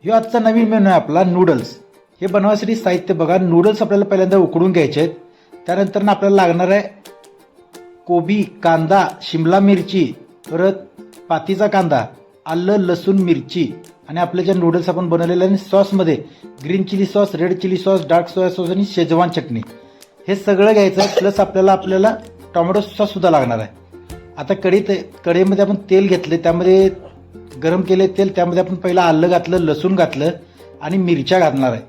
हे आजचा नवीन मेनू आहे आपला नूडल्स. हे बनवण्यासाठी साहित्य बघा. नूडल्स आपल्याला पहिल्यांदा उकडून घ्यायचे आहेत. त्यानंतर आपल्याला लागणार आहे कोबी, कांदा, शिमला मिरची, परत पातीचा कांदा, आलं, लसूण, मिरची आणि आपले जे नूडल्स आपण बनवलेले आणि सॉसमध्ये green chilli sauce, red chilli sauce, dark soya sauce आणि शेजवान चटणी हे सगळं घ्यायचं आहे. प्लस आपल्याला टोमॅटो सॉस सुद्धा लागणार आहे. आता कढईमध्ये आपण तेल घेतले, त्यामध्ये गरम केले तेल, त्यामध्ये आपण पहिला आलं घातलं, लसूण घातलं आणि मिरच्या घालणार आहे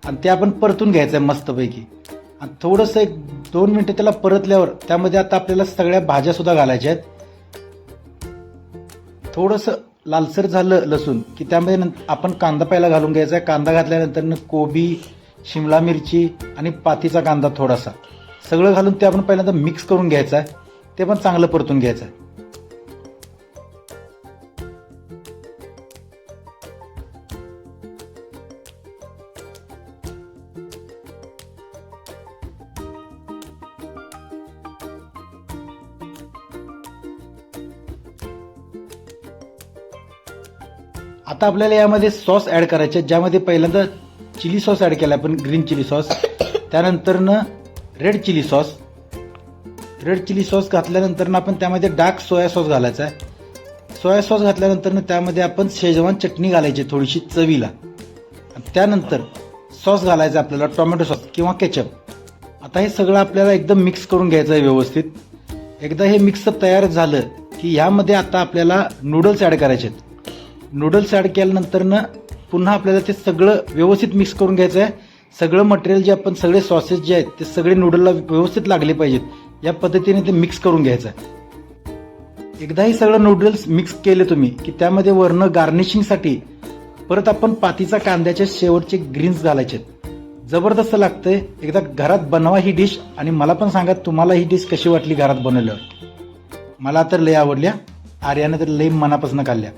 आणि ते आपण परतून घ्यायचं आहे मस्तपैकी. आणि थोडंसं 1-2 मिनिटं त्याला परतल्यावर त्यामध्ये आता आपल्याला सगळ्या भाज्या सुद्धा घालायच्या आहेत. थोडंसं लालसर झालं लसूण की त्यामध्ये आपण कांदा पहिला घालून घ्यायचा आहे. कांदा घातल्यानंतर कोबी, शिमला मिरची आणि पातीचा कांदा थोडासा सगळं घालून ते आपण पहिल्यांदा मिक्स करून घ्यायचं आहे. ते पण चांगलं परतून घ्यायचं आहे. आता आपल्याला यामध्ये सॉस ॲड करायचे आहेत, ज्यामध्ये पहिल्यांदा चिली सॉस ॲड केला आपण, ग्रीन चिली सॉस. त्यानंतरनं रेड चिली सॉस घातल्यानंतर आपण त्यामध्ये डार्क सोया सॉस घालायचा आहे. सोया सॉस घातल्यानंतर त्यामध्ये आपण शेजवान चटणी घालायची थोडीशी चवीला. त्यानंतर सॉस घालायचा आपल्याला टोमॅटो सॉस किंवा केचप. आता हे सगळं आपल्याला एकदम मिक्स करून घ्यायचं आहे व्यवस्थित. एकदा हे मिक्सअप तयार झालं की ह्यामध्ये आता आपल्याला नूडल्स ॲड करायचे आहेत. नूडल्स ॲड केल्यानंतर पुन्हा आपल्याला ते सगळं व्यवस्थित मिक्स करून घ्यायचं आहे. सगळं मटेरियल जे आपण सगळे सॉसेस जे आहेत ते सगळे नूडलला व्यवस्थित लागले पाहिजेत, या पद्धतीने ते मिक्स करून घ्यायचं आहे. एकदा हे सगळं नूडल्स मिक्स केले तुम्ही की त्यामध्ये वरनं गार्निशिंगसाठी परत आपण पातीचा कांद्याचे शेवटचे ग्रीन्स घालायचे आहेत. जबरदस्त लागतंय. एकदा घरात बनवा ही डिश आणि मला पण सांगा तुम्हाला ही डिश कशी वाटली घरात बनवल्यावर. मला तर लय आवडल्या. आर्याने तर लय मनापासून खाल्ल्या.